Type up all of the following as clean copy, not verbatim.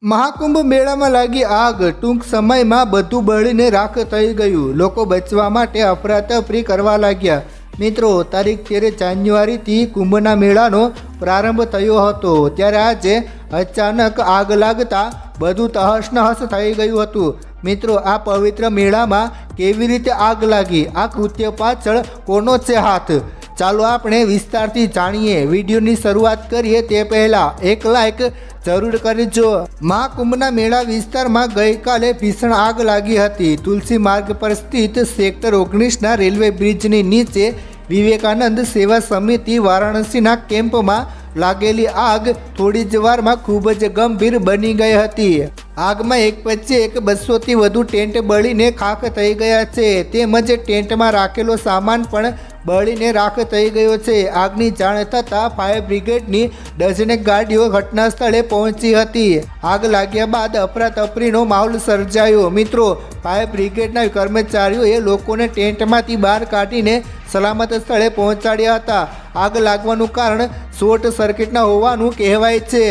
મહાકુંભ મેળામાં લાગી આગ, ટૂંક સમયમાં બધું બળીને રાખ થઈ ગયું। લોકો બચવા માટે અફરાતફરી કરવા લાગ્યા। મિત્રો, તારીખ 13 જાન્યુઆરીથી કુંભના મેળાનો પ્રારંભ થયો હતો, ત્યારે આજે અચાનક આગ લાગતા બધું તહસ-નહસ થઈ ગયું હતું। મિત્રો, આ પવિત્ર મેળામાં કેવી રીતે આગ લાગી? આ કૃત્ય પાછળ કોનો છે હાથ? ચાલો આપણે વિસ્તારથી જાણીએ। વિડીયોની શરૂઆત કરીએ તે પહેલાં એક લાઈક જરૂર કરજો। મહાકુંભના મેળા વિસ્તારમાં ગઈકાલે ભીષણ આગ લાગી હતી। તુલસી માર્ગ પર સ્થિત સેક્ટર 19ના રેલવે બ્રિજની નીચે વિવેકાનંદ સેવા સમિતિ વારાણસીના કેમ્પમાં લાગેલી આગ થોડી જ વારમાં ખૂબ જ ગંભીર બની ગઈ હતી। આગમાં એક પછી એક 200થી વધુ ટેન્ટ બળીને ખાખ થઈ ગયા છે, તેમજ ટેન્ટમાં રાખેલો સામાન પણ બળીને રાખ થઈ ગયો છે। આગની જાણ થતાં ફાયર બ્રિગેડની ડઝનેક ગાડીઓ ઘટના સ્થળે પહોંચી હતી। આગ લાગ્યા બાદ અફરાતફરીનો માહોલ સર્જાયો। મિત્રો, ફાયર બ્રિગેડના કર્મચારીઓએ લોકોને ટેન્ટમાંથી બહાર કાઢીને સલામત સ્થળે પહોંચાડ્યા હતા। આગ લાગવાનું કારણ શોર્ટ સર્કિટના હોવાનું કહેવાય છે।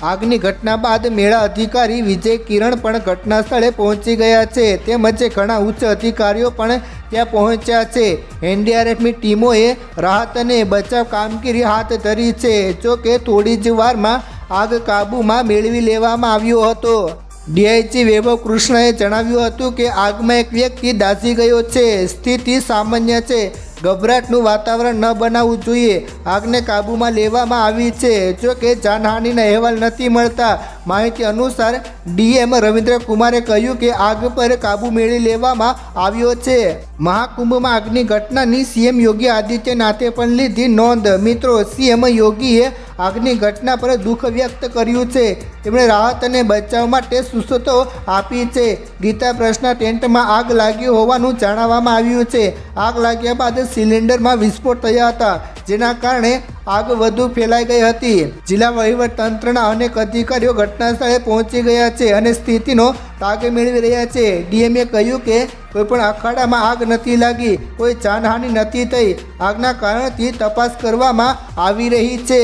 આગની ઘટના બાદ મેળા અધિકારી વિજય કિરણ પણ ઘટના સ્થળે પહોંચી ગયા છે, તેમજ ઘણા ઉચ્ચ અધિકારીઓ પણ ત્યાં પહોંચ્યા છે। એનડીઆરએફની ટીમોએ રાહત અને બચાવ કામગીરી હાથ ધરી છે। જોકે થોડી જ વારમાં આગ કાબૂમાં મેળવી લેવામાં આવ્યો હતો। ડીઆઈજી વૈભવ કૃષ્ણએ જણાવ્યું હતું કે આગમાં એક વ્યક્તિ દાઝી ગયો છે, સ્થિતિ સામાન્ય છે, ગભરાટનું વાતાવરણ ન બનાવવું જોઈએ। આગને કાબૂમાં લેવામાં આવી છે। જો કે જાનહાનિના અહેવાલ નથી મળતા। માહિતી અનુસાર ડીએમ રવિન્દ્ર કુમારે કહ્યું કે આગ પર કાબૂ મેળવી લેવામાં આવ્યો છે। મહાકુંભમાં આગની ઘટનાની સીએમ યોગી આદિત્યનાથે પણ લીધી નોંધ। મિત્રો, સીએમ યોગીએ આગની ઘટના પર દુઃખ વ્યક્ત કર્યું છે। તેમણે રાહત અને બચાવ માટે સૂચનો આપી છે। ગીતા પ્રેસના ટેન્ટમાં આગ લાગી હોવાનું જાણવામાં આવ્યું છે। આગ લાગ્યા બાદ સિલિન્ડરમાં વિસ્ફોટ થયા હતા, જેના કારણે આગ વધુ ફેલાઈ ગઈ હતી। જિલ્લા વહીવટતંત્રના અનેક અધિકારીઓ ઘટના સ્થળે પહોંચી ગયા છે અને સ્થિતિનો તાગ મેળવી રહ્યા છે। ડીએમએ કહ્યું કે કોઈપણ અખાડામાં આગ નથી લાગી, કોઈ જાનહાનિ નથી થઈ। આગના કારણથી તપાસ કરવામાં આવી રહી છે।